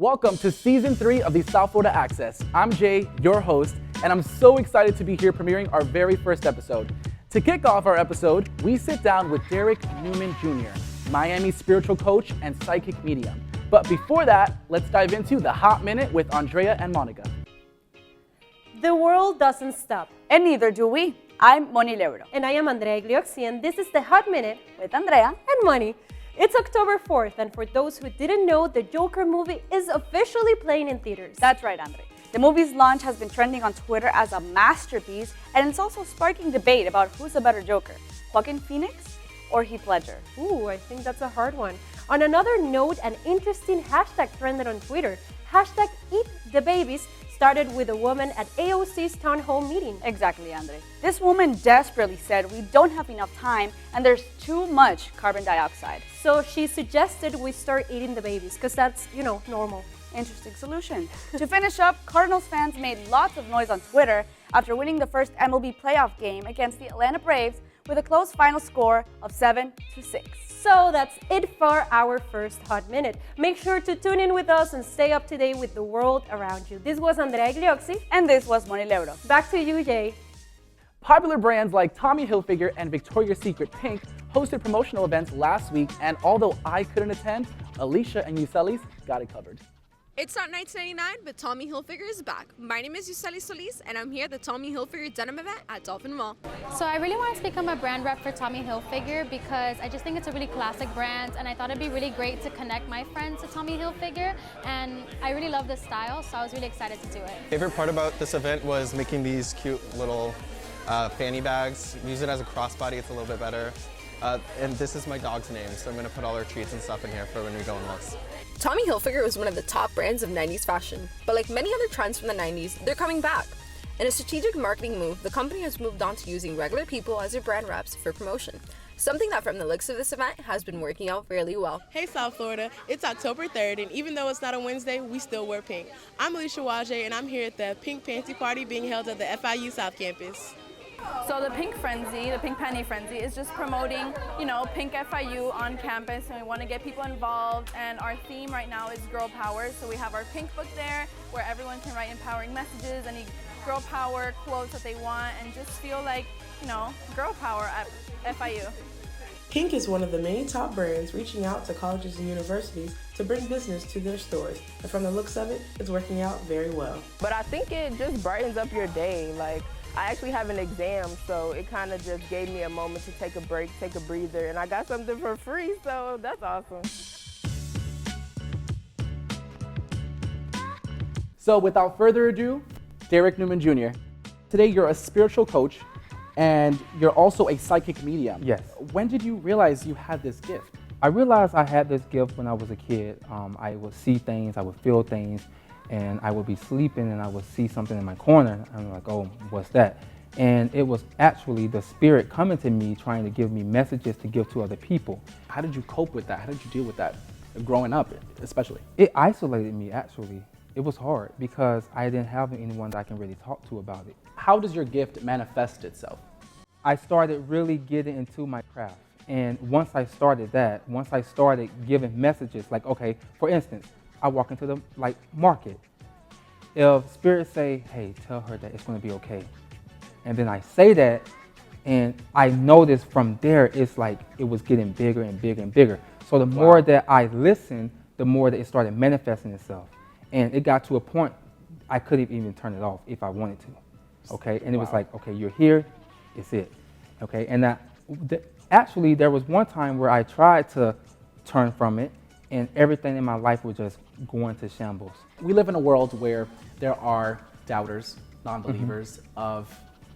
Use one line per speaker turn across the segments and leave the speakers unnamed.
Welcome to Season 3 of the South Florida Access. I'm Jay, your host, and I'm so excited to be here premiering our very first episode. To kick off our episode, we sit down with Derek Newman Jr., Miami's spiritual coach and psychic medium. But before that, let's dive into the Hot Minute with Andrea and Monica.
The world doesn't stop.
And neither do we. I'm Lebro.
And I am Andrea Igliozzi, and this is the Hot Minute
With Andrea
and Money. It's October 4th, and for those who didn't know, the Joker movie is officially playing in theaters.
That's right, Andrea. The movie's launch has been trending on Twitter as a masterpiece, and it's also sparking debate about who's a better Joker, Joaquin Phoenix or Heath Ledger.
Ooh, I think that's a hard one. On another note, an interesting hashtag trended on Twitter. Hashtag #EatTheBabies started with a woman at AOC's town hall meeting.
Exactly, Andre. This woman desperately said we don't have enough time and there's too much carbon dioxide.
So she suggested we start eating the babies, because that's, normal.
Interesting solution. To finish up, Cardinals fans made lots of noise on Twitter after winning the first MLB playoff game against the Atlanta Braves with a close final score of 7-6.
So that's it for our first Hot Minute. Make sure to tune in with us and stay up to date with the world around you. This was Andrea Igliozzi.
And this was Lebro.
Back to you, Jay.
Popular brands like Tommy Hilfiger and Victoria's Secret Pink hosted promotional events last week, and although I couldn't attend, Alicia and Yuselys got it covered.
It's not 1999, but Tommy Hilfiger is back. My name is Solis, and I'm here at the Tommy Hilfiger denim event at Dolphin Mall.
So I really wanted to become a brand rep for Tommy Hilfiger because I just think it's a really classic brand, and I thought it'd be really great to connect my friends to Tommy Hilfiger, and I really love the style, so I was really excited to do it.
Favorite part about this event was making these cute little fanny bags. Use it as a crossbody, it's a little bit better. And this is my dog's name, so I'm going to put all our treats and stuff in here for when we go and looks.
Tommy Hilfiger was one of the top brands of 90s fashion, but like many other trends from the 90s, they're coming back. In a strategic marketing move, the company has moved on to using regular people as their brand reps for promotion. Something that from the looks of this event has been working out fairly well.
Hey South Florida, it's October 3rd, and even though it's not a Wednesday, we still wear pink. I'm Alicia and Nwajei, and I'm here at the Pink Panty Party being held at the FIU South Campus.
So the Pink Frenzy, the Pink Panty Frenzy, is just promoting, Pink FIU on campus, and we want to get people involved. And our theme right now is Girl Power. So we have our pink book there, where everyone can write empowering messages, any girl power quotes that they want, and just feel like, girl power at FIU.
Pink is one of the many top brands reaching out to colleges and universities to bring business to their stores. And from the looks of it, it's working out very well.
But I think it just brightens up your day. I actually have an exam, so it kind of just gave me a moment to take a break, take a breather, and I got something for free, so that's awesome.
So without further ado, Derek Newman Jr. Today you're a spiritual coach and you're also a psychic medium.
Yes.
When did you realize you had this gift?
I realized I had this gift when I was a kid. I would see things, I would feel things, and I would be sleeping and I would see something in my corner. I'm like, oh, what's that? And it was actually the spirit coming to me, trying to give me messages to give to other people.
How did you cope with that? How did you deal with that growing up, especially?
It isolated me, actually. It was hard because I didn't have anyone that I can really talk to about it.
How does your gift manifest itself?
I started really getting into my craft. And once I started giving messages, like, okay, for instance, I walk into the market. If spirits say, hey, tell her that it's going to be okay. And then I say that, and I noticed from there, it's like it was getting bigger and bigger and bigger. So the more that I listened, the more that it started manifesting itself. And it got to a point I couldn't even turn it off if I wanted to. Okay, and it was like, okay, you're here, it's it. Okay, and actually there was one time where I tried to turn from it, and everything in my life was just going to shambles.
We live in a world where there are doubters, non-believers of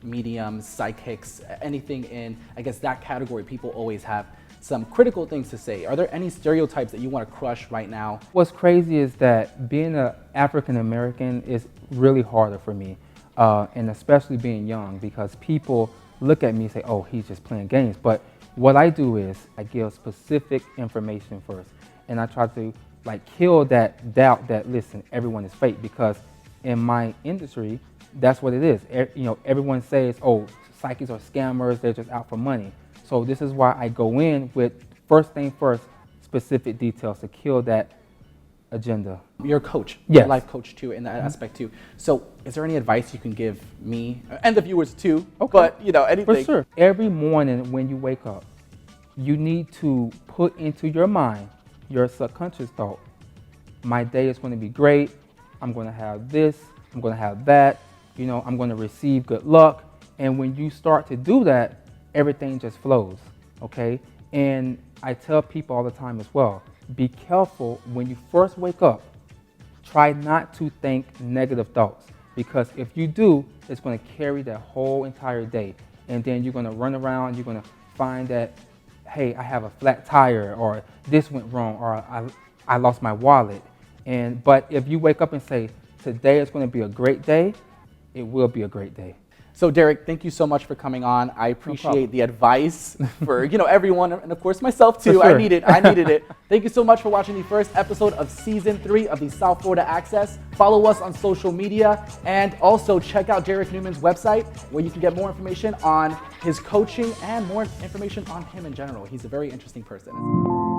mediums, psychics, anything in, I guess, that category. People always have some critical things to say. Are there any stereotypes that you want to crush right now?
What's crazy is that being an African American is really harder for me, and especially being young, because people look at me and say, oh, he's just playing games. But what I do is I give specific information first. And I try to kill that doubt that, listen, everyone is fake, because in my industry, that's what it is. Everyone says, oh, psychics are scammers, they're just out for money. So this is why I go in with, first thing first, specific details to kill that agenda.
You're a coach,
Yes.
a life coach too, in that aspect too. So, is there any advice you can give me and the viewers too?
Okay.
But anything.
For sure. Every morning when you wake up, you need to put into your mind, your subconscious thought, my day is going to be great. I'm going to have this. I'm going to have that. I'm going to receive good luck. And when you start to do that, everything just flows. Okay. And I tell people all the time as well, be careful when you first wake up. Try not to think negative thoughts, because if you do, it's going to carry that whole entire day. And then you're going to run around, you're going to find that, hey, I have a flat tire, or this went wrong, or I lost my wallet. But if you wake up and say, today is going to be a great day, it will be a great day.
So Derek, thank you so much for coming on. I appreciate the advice for everyone, and of course myself too.
For sure.
I needed it. Thank you so much for watching the first episode of Season 3 of the South Florida Access. Follow us on social media, and also check out Derek Newman's website, where you can get more information on his coaching and more information on him in general. He's a very interesting person.